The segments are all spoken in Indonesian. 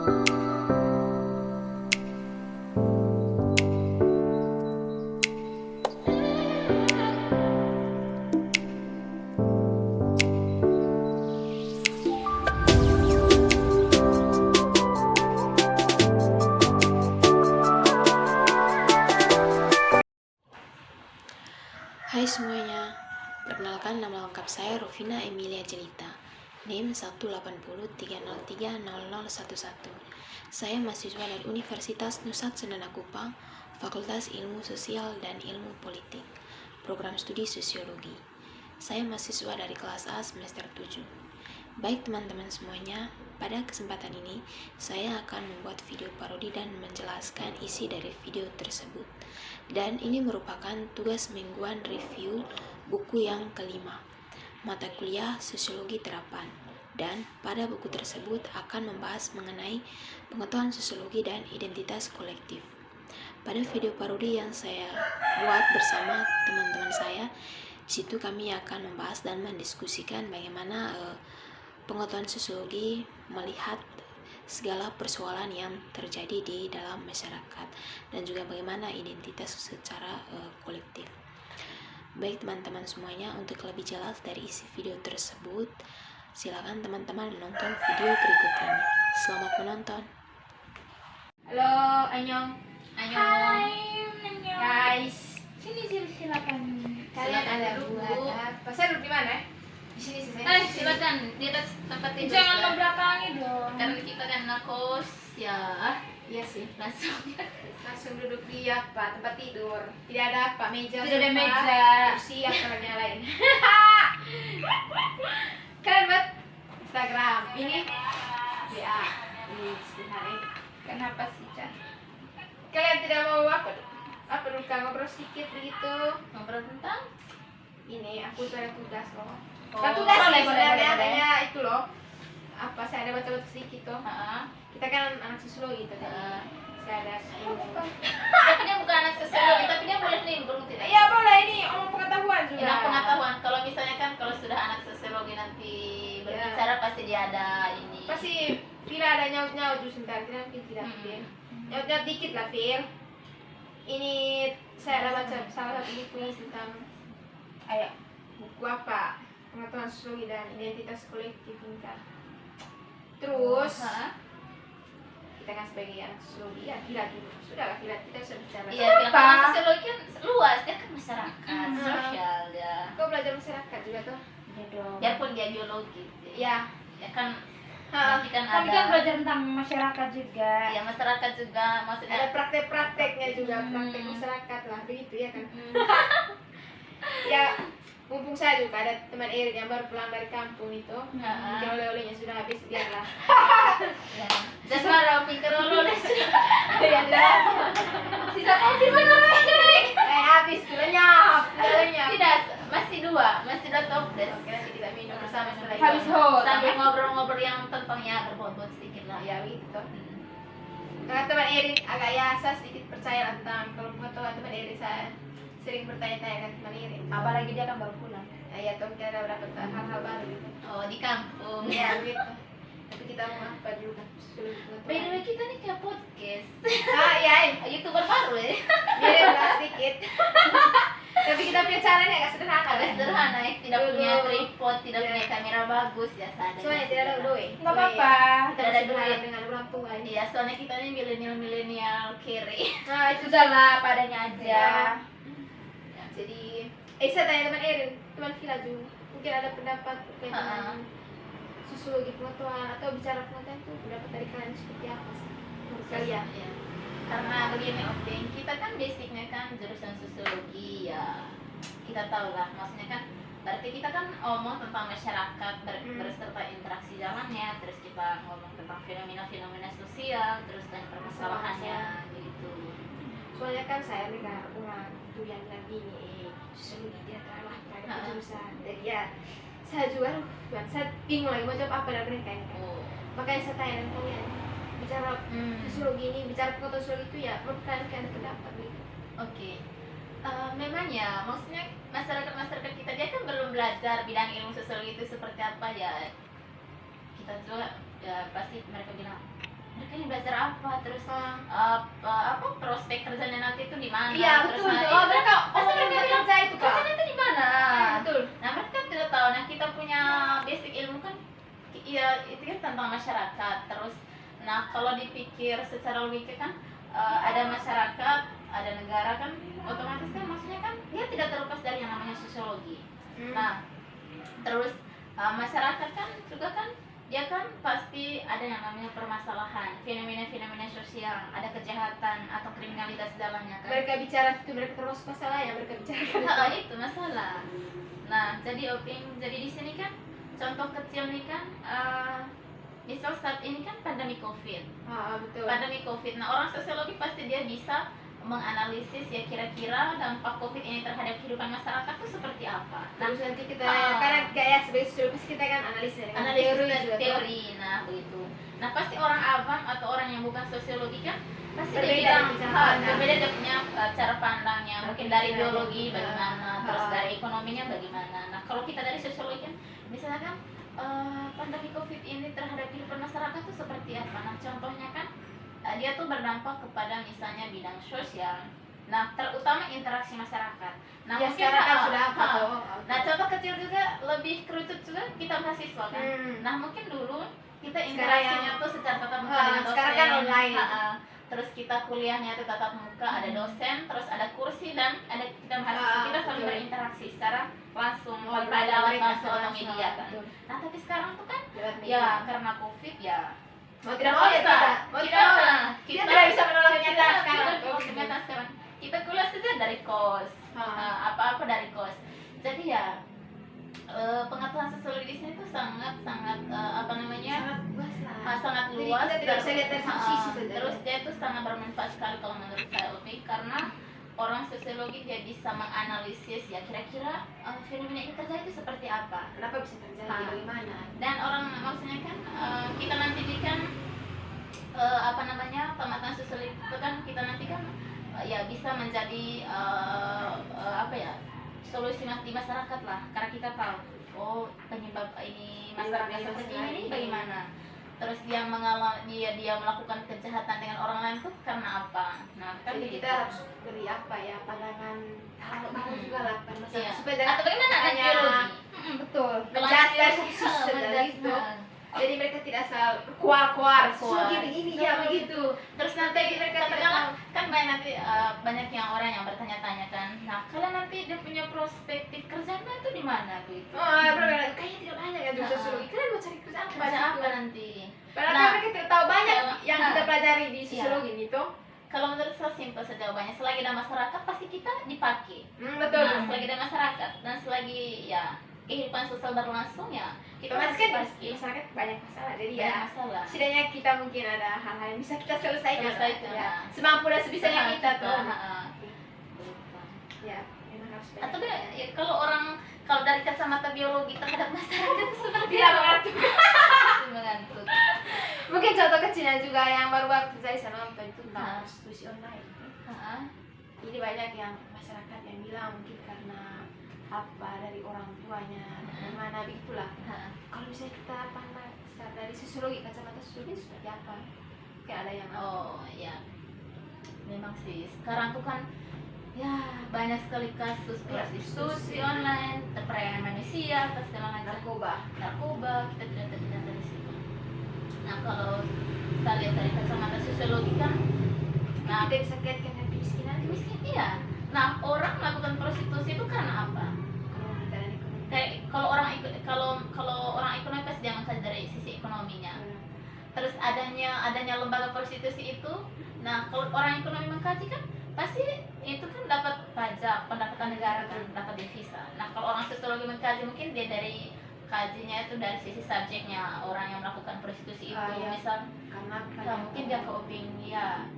Hai semuanya, perkenalkan nama lengkap saya Rufina Emilia Jelita, NIM 18030300011. Saya mahasiswa dari Universitas Nusa Cendana Kupang, Fakultas Ilmu Sosial dan Ilmu Politik, Program Studi Sosiologi. Saya mahasiswa dari kelas A semester 7. Baik teman-teman semuanya, pada kesempatan ini saya akan membuat video parodi dan menjelaskan isi dari video tersebut. Dan ini merupakan tugas mingguan review buku yang kelima, mata kuliah Sosiologi Terapan. Dan pada buku tersebut akan membahas mengenai pengetahuan sosiologi dan identitas kolektif. Pada video parodi yang saya buat bersama teman-teman saya, di situ kami akan membahas dan mendiskusikan bagaimana pengetahuan sosiologi melihat segala persoalan yang terjadi di dalam masyarakat dan juga bagaimana identitas secara kolektif. Baik teman-teman semuanya, untuk lebih jelas dari isi video tersebut, silakan teman-teman menonton video berikut ini. Selamat menonton. Halo, Anyong. Hai, Guys, sini silakan. kalian Silakan ada duduk. buat apa? Saya duduk di mana? Di sini sih saya. Silakan di atas tempat tidur. Jangan Ustaz. membelakangi dong. Karena kita kan kos ya, Iya sih. langsung. Langsung duduk di apa? Tempat tidur. Tidak ada apa? Meja. Tidak ada sofa, meja. kursi atau yang lain. Kalian buat Instagram ini WA di hari. Kenapa sih, Chan? Kalian tidak mau apa dulu ngobrol sedikit begitu? Ngobrol tentang Ini aku tuh ada tugas loh. Oh, Bukan tugas boleh, sih, boleh, sebenarnya boleh. adanya itu loh. Apa saya ada baca-baca sedikit tuh. Heeh. Kita kan anak sosiologi gitu Heeh. Saya ada ilmu. Tapi dia bukan anak sosiologi, tapi dia boleh nimbrung tidak? Iya boleh, ini omong pengetahuan juga. Enak pengetahuan. Kalau misalnya kan kalau sudah anak sosiologi nanti berbicara pasti dia ada ini. Pasti Vila ada nyaut-nyaut dulu sebentar, kita mungkin tidak Fil. Nyaut-nyaut dikit lah Fil. Ini saya ada baca salah satu buku ini tentang buku apa? Pengetahuan sosiologi dan identitas kolektif tingkat. Terus Heeh. kita kan sebagai anak sosiologi ya Vila dulu. Sudahlah Vila, kita bisa bicara. Iya, karena sosiologi kan luas, dia kan masyarakat, sosial ya. Kau belajar masyarakat juga tuh? Ya dong. Biarpun dia biologi, Ya. ya kan. Ha, Nanti kan Kami ada. kan belajar tentang masyarakat juga. Ya masyarakat juga, ada maksudnya. praktek-prakteknya juga, praktek masyarakat lah, begitu ya kan? Hmm. Ya, mumpung saya juga ada teman Erin yang baru pulang dari kampung itu, Ha. mungkin oleh-olehnya sudah habis, biarlah. Ya. Just marah pikir lo deh. Ya, Sisa kopi mana lagi? habis, lenyap. Tidak, masih dua toples. Oke, nanti kita minum bersama setelah itu. Habis hot. Sambil ngobrol-ngobrol yang tentang ya berbobot sedikit lah. Ya, begitu. Karena teman Erin agak ya, saya sedikit percaya tentang kalau pengetahuan teman Erin, saya sering bertanya-tanya dengan teman Erin. Apalagi dia kan baru pulang. Ya, tuh kita ada dapat hal-hal baru gitu. Oh, di kampung. Ya, begitu. Tapi kita mau apa dulu kan? By the way, kita nih kayak podcast. Ya, YouTuber baru ya. mirip lah sedikit. Tapi kita punya caranya agak sederhana. Agak sederhana ya, tidak Dulu. punya tripod, tidak Iya. punya kamera bagus ya sadar. Soalnya tidak ada duit. Nggak apa-apa. Kita Tidak ada masih berharap duit. dengan orang tua ini. Iya, soalnya kita ini milenial kere. Nah, itu Sudahlah, padanya aja. Ya, jadi, saya tanya teman Erin, teman Vila juga. Mungkin ada pendapat terkait dengan sosiologi pengetahuan atau bicara pengetahuan itu pendapat dari kalian seperti apa sih? Menurut kalian? Ya. Karena begini opting, kita kan basicnya kan jurusan sosiologi ya, kita tahu lah, maksudnya kan berarti kita kan ngomong tentang masyarakat berserta interaksi jalannya, terus kita ngomong tentang fenomena-fenomena sosial, terus dan permasalahannya gitu. Soalnya kan saya dengar orang tuh yang bilang gini, sosiologi tidak kalah pada jurusan. Jadi ya, saya juga, saya bingung lagi mau jawab apa dari mereka ini kan. Oh. Makanya saya tanya dengan kalian, bicara sosiologi ini, bicara pengetahuan sosiologi itu ya, menurut kalian ada pendapat gitu? Oke. Memang ya, maksudnya masyarakat kita dia kan belum belajar bidang ilmu sosiologi itu seperti apa ya. Kita juga ya pasti mereka bilang mereka ini belajar apa, terus apa prospek kerjanya nanti itu di mana. Iya terus betul. nanti Oh mereka pasti mereka bilang kerja itu kak. kerjanya itu di mana. Betul. Nah mereka kan tidak tahu. Nah kita punya basic ilmu kan, ya itu kan tentang masyarakat. Terus, nah kalau dipikir secara logika kan, ada masyarakat, ada negara kan, otomatis kan maksudnya kan dia tidak terlepas dari yang namanya sosiologi. Nah terus masyarakat kan juga kan dia kan pasti ada yang namanya permasalahan, fenomena-fenomena sosial, ada kejahatan atau kriminalitas dalamnya kan. Mereka bicara itu mereka termasuk masalah yang mereka bicarakan. Itu masalah. Nah jadi Oping, jadi di sini kan contoh kecil nih kan, misal saat ini kan pandemi COVID. Betul. Pandemi COVID. Nah orang sosiologi pasti dia bisa menganalisis ya kira-kira dampak COVID ini terhadap kehidupan masyarakat itu seperti apa. Nah, Terus nanti kita karena kayak sebagai sosiologis kita kan analisis dengan analisis teori dan juga, teori, nah begitu. Nah pasti orang awam atau orang yang bukan sosiologi kan pasti Berbeda dia bilang cara pandang. berbeda, dia punya cara pandangnya, mungkin dari Iya, biologi iya. bagaimana, terus dari ekonominya bagaimana. Nah kalau kita dari sosiologi kan misalnya kan pandemi COVID ini terhadap kehidupan masyarakat itu seperti apa. Nah contohnya kan dia tuh berdampak kepada misalnya bidang sosial. Nah terutama interaksi masyarakat. Nah ya mungkin sekarang kan sudah apa tuh? nah contoh kecil juga lebih kerucut juga kita mahasiswa kan. Nah mungkin dulu kita Sekarang interaksinya yang- tuh secara tatap muka dengan dosen. sekarang kan online. Terus kita kuliahnya tuh tatap muka, ada dosen, terus ada kursi dan ada kita mahasiswa, kita saling betul. berinteraksi secara langsung Oh, tanpa ada alat mereka bantu atau langsung, media kan. betul. Nah tapi sekarang tuh kan Lewat media. ya karena COVID ya Mau tidak mau ya bisa. tidak. Mau tidak mau. kita tidak bisa menolak kenyataan kita sekarang. tidak menolak kenyataan sekarang. Kita kuliah saja dari kos, apa-apa dari kos. Jadi ya pengetahuan sosiologi di sini tuh sangat apa namanya, Sangat luas lah. sangat Jadi luas. kita tidak bisa lihat dari satu sisi saja. Terus dia tuh sangat bermanfaat sekali kalau menurut saya Upi, karena orang sosiologi dia bisa menganalisis ya kira-kira fenomena yang terjadi itu seperti apa. Kenapa bisa terjadi? Bagaimana? Dan orang maksudnya kan kita nanti kan apa namanya pemataan sosiologi itu kan kita nanti kan ya bisa menjadi apa ya solusi di masyarakat lah, karena kita tahu oh penyebab ini masyarakat seperti ini bagaimana, terus dia dia melakukan kejahatan dengan orang lain tuh karena apa. Nah kan Jadi begitu. kita harus beri apa ya pandangan hal juga lah pada masalah Iya. supaya jangan Atau bagaimana anak hanya biologi? betul Kalau menjudge anak dari biologi, sisi saja menjudge, gitu. nah. Jadi mereka tidak asal kuar-kuar Kuar. begini ya begitu. Terus nanti mereka katakanlah kan banyak nanti banyak yang orang yang bertanya-tanya kan, nah kalian nanti dia punya perspektif kerjanya itu di mana gitu? Kayaknya tidak banyak kan jurusan sosiologi. Kalian mau cari kerjaan apa? Kerja situ? apa nanti? Padahal Nah, kan mereka tidak tahu banyak kalau- yang kita pelajari di sosiologi itu. Kalau menurut saya simpel saja jawabannya, selagi ada masyarakat pasti kita dipakai. Betul. Nah, selagi ada masyarakat dan selagi ya kehidupan sosial berlangsung ya kita Otomatis masih kan dipakai. masyarakat banyak masalah. Jadi Banyak ya masalah. setidaknya kita mungkin ada hal-hal yang bisa kita selesaikan. Selesaikan, Ya. nah. Semampu dan sebisanya kita tuh. Begitu. Ya, memang harus banyak. Atau ya, kalau dari kacamata biologi terhadap masyarakat itu seperti tidak apa? mengantuk. Mengantuk. Mungkin contoh kecilnya juga yang baru-baru saya bisa nonton itu tentang Hah? prostitusi online. Heeh. Jadi banyak yang masyarakat yang bilang mungkin karena apa dari orang tuanya, bagaimana begitulah. Heeh. Kalau misalnya kita pandang dari sosiologi, kacamata sosiologi seperti apa? Kayak ada yang Oh ya, memang sih sekarang tuh kan ya banyak sekali kasus prostitusi online, perdagangan manusia, atau segala macam narkoba, kita tidak terlihat dari situ. Nah kalau kita lihat dari kacamata sosiologi kan, nah kita bisa kaitkan dengan kemiskinan. miskin iya. Nah orang melakukan prostitusi itu karena apa? Kalau kita dari ekonomi. Kayak kalau orang ekonomi pasti dia mengkaji dari sisi ekonominya. Terus adanya lembaga prostitusi itu, nah kalau orang ekonomi mengkaji kan pasti itu kan dapat pajak, pendapatan negara kan, dapat devisa. Nah kalau orang sosiologi mengkaji mungkin dia dari kajinya itu dari sisi subjeknya orang yang melakukan prostitusi itu, Iya. misal Karena mungkin dia ke opini ya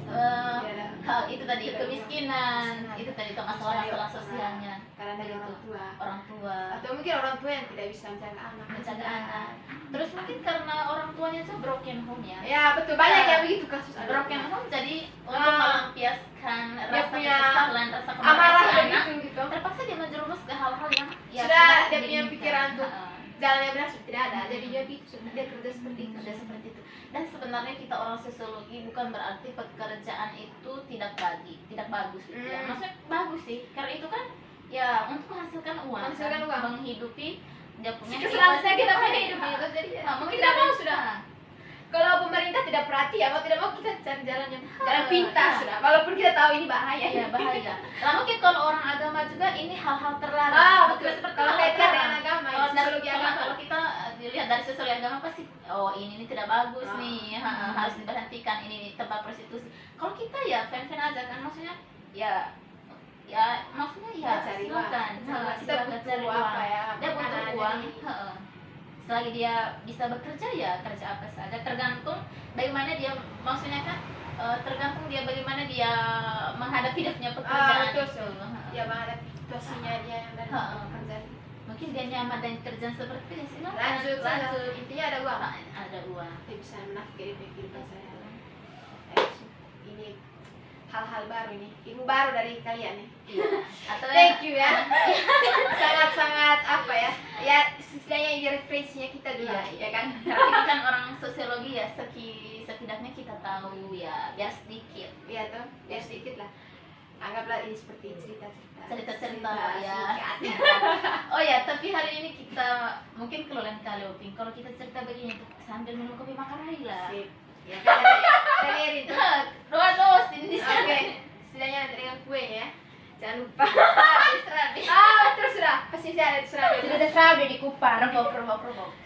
ada hal itu tadi Tidak, kemiskinan, kemiskinan. itu tadi tuh masalah sosialnya karena dari Begitu. orang tua. orang tua. Atau mungkin orang tua yang tidak bisa menjaga anak. Menjaga anak. Terus mungkin karena orang tuanya tuh broken home ya. Ya betul, banyak Ya. yang begitu kasus ada. Broken home jadi untuk melampiaskan rasa punya kekesalan, rasa amarah kemarahan si anak, begitu gitu. terpaksa dia menjerumus ke hal-hal yang ya, Sudah tidak dia punya diinginkan. pikiran tuh. Heeh. Jalan yang benar sudah tidak ada. Jadi dia kerja seperti itu. Sudah seperti itu. Dan sebenarnya sebenarnya kita orang sosiologi bukan berarti pekerjaan itu tidak bagus gitu ya. Maksudnya bagus sih, karena itu kan ya untuk menghasilkan uang, Menghasilkan kan? uang. Menghidupi dia punya Selanjutnya kita kehidupan. punya hidup itu, jadi ya, Mungkin tidak mau dari- sudah. Nah, Kalau pemerintah tidak perhatian, mau tidak mau kita cari jalan yang jalan Ah, pintas iya. sudah. Walaupun kita tahu ini bahaya. ya bahaya. Lah mungkin kalau orang agama juga ini hal-hal terlarang. Betul. Seperti Kalau hal kaitkan terlarang. dengan agama, Kalau dari- sosiologi kalau- agama. kalau kita dilihat dari sosiologi agama pasti ini tidak bagus Ah. nih, harus diberhentikan, ini tempat prostitusi. Kalau kita ya fan-fan aja kan, maksudnya ya maksudnya ya Cari uang. silakan. Kita Silakan butuh cari apa uang. ya? Dia butuh makanan, uang. jadi- Selagi dia bisa bekerja ya kerja apa saja, tergantung bagaimana dia, maksudnya kan tergantung dia bagaimana dia menghadapi dia punya pekerjaan betul, itu. Ya menghadapi situasinya dia yang dari Ha-ha. pekerjaan. Mungkin dia nyaman dengan kerjaan seperti itu, silakan Lanjut saja. lanjut. Intinya ada uang. Ada uang. Dia bisa menafkahi kehidupan saya. Eh, Ini hal-hal baru ini, ilmu baru dari kalian nih. Iya. Atau Thank you ya. Sangat-sangat apa ya? Ya istilahnya ini referensinya kita juga, Iya, ya kan? Tapi kan orang sosiologi ya setidaknya kita tahu ya biar sedikit. Iya tuh, ya sedikit lah. Anggaplah ini seperti cerita-cerita. Cerita-cerita, ya. singkat. Oh ya, tapi hari ini kita mungkin keluaran kali Oping. Kalau kita cerita begini tuh sambil minum kopi Makarai lah. Sip. Ya, dari Erin tuh. Dua dos ini. Oke, setidaknya dengan kue ya. Jangan lupa. Serabi. Betul sudah. Pasti ada di Surabaya. Sudah ada serabi di Kupang. Rebok.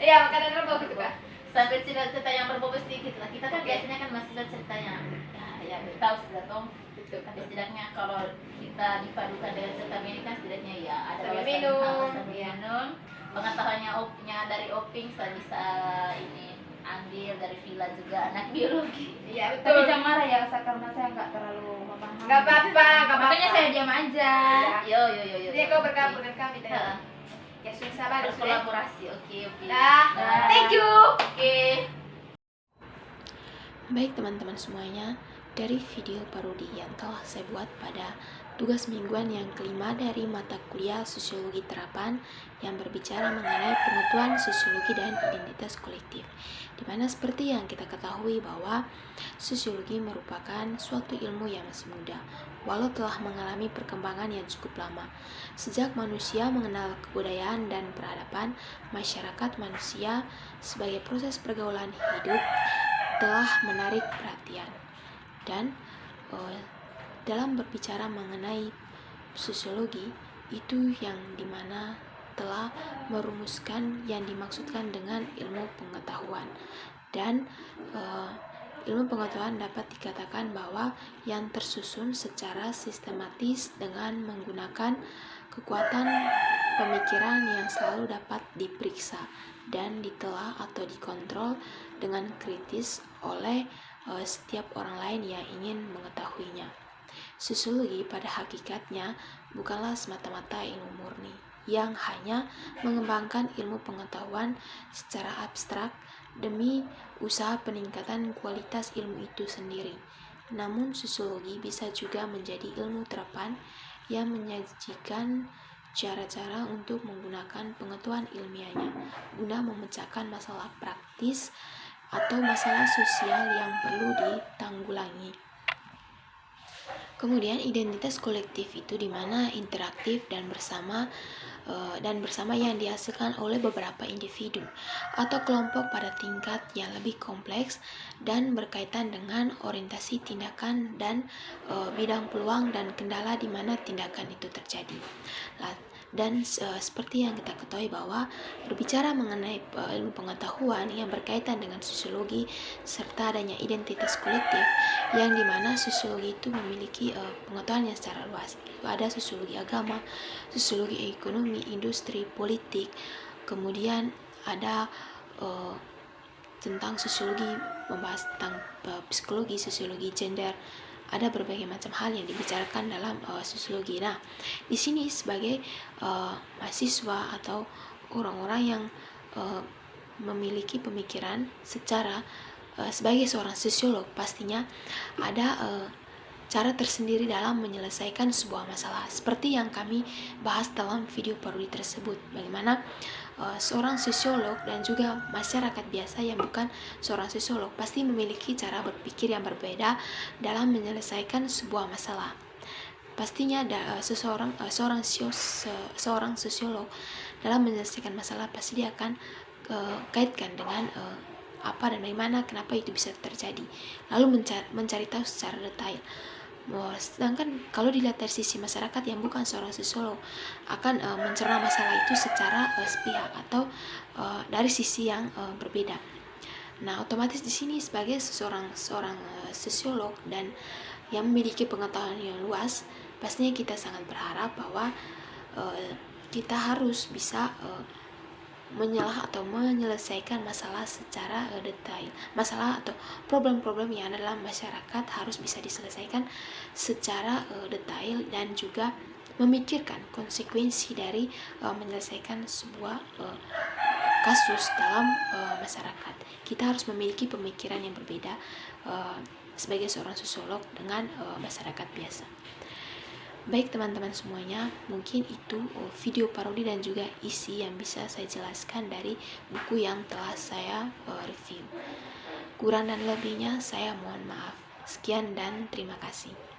Iya, makanan rebok gitu kan. Sambil cerita yang berbobot sedikit lah. Kita kan Oke. biasanya kan masih ceritanya. Ya tahu sudah toh. Betul. Tapi setidaknya kalau kita dipadukan dengan cerita ini kan setidaknya ya ada Sambil wawasan, minum. sambil Iya. minum. Pengetahuannya dari Oping saya bisa ini ambil dari Villa juga anak biologi. Iya, Tapi betul. jangan marah ya, karena saya nggak terlalu memahami. Enggak apa-apa, enggak apa-apa. Makanya saya diam aja. Yo. Jadi kau bergabung dengan kami tadi. Heeh. Ya sudah sabar sudah. Berkolaborasi. Oke. Dah. Dah. Thank you. Oke. Baik teman-teman semuanya, dari video parodi yang telah saya buat pada tugas mingguan yang kelima dari mata kuliah Sosiologi Terapan yang berbicara mengenai pengetahuan sosiologi dan identitas kolektif, di mana seperti yang kita ketahui bahwa sosiologi merupakan suatu ilmu yang masih muda, walau telah mengalami perkembangan yang cukup lama. Sejak manusia mengenal kebudayaan dan peradaban, masyarakat manusia sebagai proses pergaulan hidup telah menarik perhatian. Dan dalam berbicara mengenai sosiologi, itu yang dimana telah merumuskan yang dimaksudkan dengan ilmu pengetahuan. Dan ilmu pengetahuan dapat dikatakan bahwa yang tersusun secara sistematis dengan menggunakan kekuatan pemikiran yang selalu dapat diperiksa dan ditelah atau dikontrol dengan kritis oleh setiap orang lain yang ingin mengetahuinya. Sosiologi pada hakikatnya bukanlah semata-mata ilmu murni yang hanya mengembangkan ilmu pengetahuan secara abstrak demi usaha peningkatan kualitas ilmu itu sendiri. Namun sosiologi bisa juga menjadi ilmu terapan yang menyajikan cara-cara untuk menggunakan pengetahuan ilmiahnya guna memecahkan masalah praktis atau masalah sosial yang perlu ditanggulangi. Kemudian identitas kolektif itu di mana interaktif dan bersama yang dihasilkan oleh beberapa individu atau kelompok pada tingkat yang lebih kompleks dan berkaitan dengan orientasi tindakan dan bidang peluang dan kendala di mana tindakan itu terjadi. Dan seperti yang kita ketahui bahwa berbicara mengenai ilmu pengetahuan yang berkaitan dengan sosiologi serta adanya identitas kolektif yang dimana sosiologi itu memiliki pengetahuan yang secara luas. Ada sosiologi agama, sosiologi ekonomi, industri, politik, kemudian ada tentang sosiologi, membahas tentang psikologi, sosiologi gender. Ada berbagai macam hal yang dibicarakan dalam sosiologi. Nah, di sini sebagai mahasiswa atau orang-orang yang memiliki pemikiran secara sebagai seorang sosiolog, pastinya ada cara tersendiri dalam menyelesaikan sebuah masalah. Seperti yang kami bahas dalam video parodi tersebut, bagaimana seorang sosiolog dan juga masyarakat biasa yang bukan seorang sosiolog pasti memiliki cara berpikir yang berbeda dalam menyelesaikan sebuah masalah. Pastinya seorang sosiolog dalam menyelesaikan masalah pasti dia akan kaitkan dengan apa dan bagaimana, kenapa itu bisa terjadi, lalu mencari tahu secara detail. Sedangkan kalau dilihat dari sisi masyarakat yang bukan seorang sosiolog akan mencerna masalah itu secara sepihak atau dari sisi yang berbeda. Nah, otomatis di sini sebagai seorang sosiolog dan yang memiliki pengetahuan yang luas, pastinya kita sangat berharap bahwa kita harus bisa atau menyelesaikan masalah secara detail. Masalah atau problem-problem yang ada dalam masyarakat harus bisa diselesaikan secara detail dan juga memikirkan konsekuensi dari menyelesaikan sebuah kasus dalam masyarakat. Kita harus memiliki pemikiran yang berbeda sebagai seorang sosiolog dengan masyarakat biasa. Baik teman-teman semuanya, mungkin itu video parodi dan juga isi yang bisa saya jelaskan dari buku yang telah saya review. Kurang dan lebihnya saya mohon maaf. Sekian dan terima kasih.